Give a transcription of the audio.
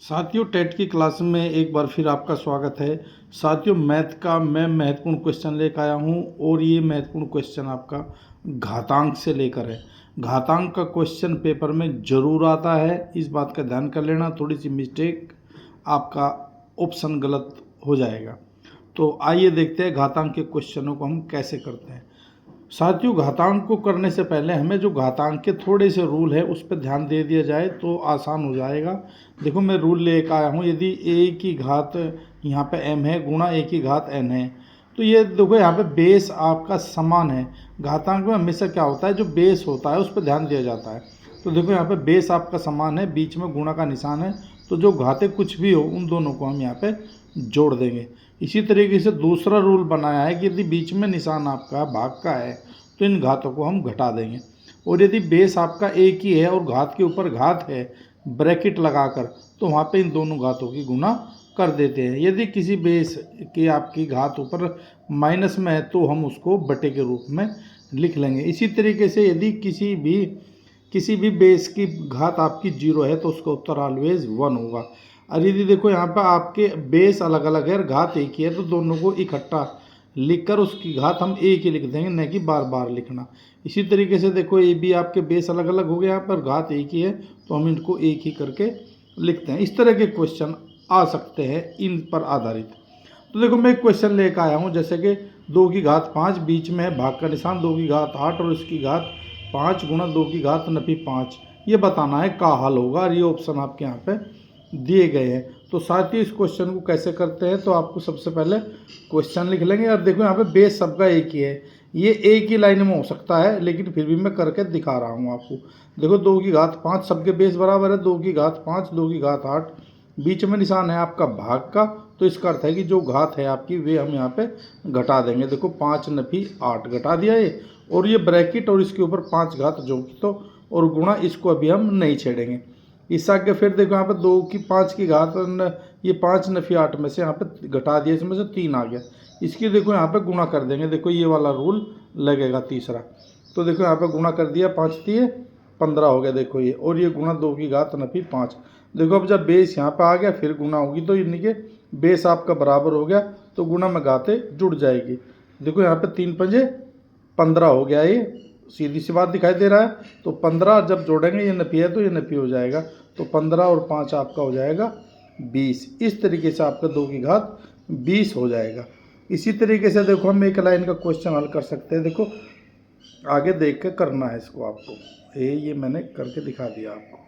साथियों, टेट की क्लास में एक बार फिर आपका स्वागत है। साथियों, मैथ का मैं महत्वपूर्ण क्वेश्चन लेकर आया हूं और ये महत्वपूर्ण क्वेश्चन आपका घातांक से लेकर है। घातांक का क्वेश्चन पेपर में ज़रूर आता है, इस बात का ध्यान कर लेना। थोड़ी सी मिस्टेक आपका ऑप्शन गलत हो जाएगा। तो आइए देखते हैं घातांक के क्वेश्चनों को हम कैसे करते हैं। साथियों, घातांक को करने से पहले हमें जो घातांक के थोड़े से रूल है उस पर ध्यान दे दिया जाए तो आसान हो जाएगा। देखो, मैं रूल लेकर आया हूँ। यदि a की घात यहाँ पे m है गुणा a की घात n है, तो ये देखो यहाँ पे बेस आपका समान है। घातांक में हमेशा क्या होता है, जो बेस होता है उस पर ध्यान दिया जाता है। तो देखो यहाँ पे बेस आपका समान है, बीच में गुणा का निशान है, तो जो घाते कुछ भी हो उन दोनों को हम यहाँ पे जोड़ देंगे। इसी तरीके से दूसरा रूल बनाया है कि यदि बीच में निशान आपका भाग का है तो इन घातों को हम घटा देंगे। और यदि बेस आपका एक ही है और घात के ऊपर घात है ब्रैकेट लगाकर, तो वहाँ पे इन दोनों घातों की गुणा कर देते हैं। यदि किसी बेस की आपकी घात ऊपर माइनस में है तो हम उसको बटे के रूप में लिख लेंगे। इसी तरीके से यदि किसी भी बेस की घात आपकी 0 है तो उसका उत्तर ऑलवेज 1 होगा। और यदि देखो यहाँ पर आपके बेस अलग अलग है और घात एक ही है, तो दोनों को इकट्ठा लिखकर उसकी घात हम एक ही लिख देंगे, न कि बार बार लिखना। इसी तरीके से देखो, ये भी आपके बेस अलग अलग हो गए, यहाँ पर घात एक ही है तो हम इनको एक ही करके लिखते हैं। इस तरह के क्वेश्चन आ सकते हैं इन पर आधारित। तो देखो, मैं एक क्वेश्चन लेकर आया हूँ, जैसे कि 2 की घात 5, बीच में है भाग का निशान, 2 की घात 8 और इसकी घात 5 गुणा 2 की घात नफी 5। ये बताना है का हल होगा, और ये ऑप्शन आपके यहाँ पे दिए गए हैं। तो साथ ही इस क्वेश्चन को कैसे करते हैं, तो आपको सबसे पहले क्वेश्चन लिख लेंगे। और देखो यहाँ पे बेस सबका एक ही है, ये एक ही लाइन में हो सकता है, लेकिन फिर भी मैं करके दिखा रहा हूँ आपको। देखो, 2 की घात 5 सबके बेस बराबर है, 2 की घात 5, 2 की घात 8, बीच में निशान है आपका भाग का, तो इसका अर्थ है कि जो घात है आपकी वे हम यहाँ पे घटा देंगे। देखो, 5 नफी 8 घटा दिया ये, और ये ब्रैकेट और इसके ऊपर 5 घात जो कि तो और गुणा, इसको अभी हम नहीं छेड़ेंगे। इस आगे फिर देखो यहाँ पे 2 की 5 की घात ये 5 नफी 8 में से यहाँ पे घटा दिया, इसमें से 3 आ गया। इसकी देखो यहाँ पे गुणा कर देंगे। देखो, ये वाला रूल लगेगा तीसरा। तो देखो यहाँ पे गुणा कर दिया, 5 दिए 15 हो गया। देखो ये, और ये गुणा 2 की घात नफी 5। देखो, अब जब बेस यहाँ पे आ गया फिर गुणा होगी, तो यानी कि बेस आपका बराबर हो गया, तो गुणा में घाते जुड़ जाएगी। देखो यहाँ पे 3 पंजे 15 हो गया। ये सीधी सी बात दिखाई दे रहा है। तो 15 जब जोड़ेंगे, ये नफी है तो ये नफी हो जाएगा, तो 15 और 5 आपका हो जाएगा 20। इस तरीके से आपका 2 की घात 20 हो जाएगा। इसी तरीके से देखो, हम एक लाइन का क्वेश्चन हल कर सकते हैं। देखो, आगे देख के करना है इसको आपको। ये मैंने करके दिखा दिया आपको।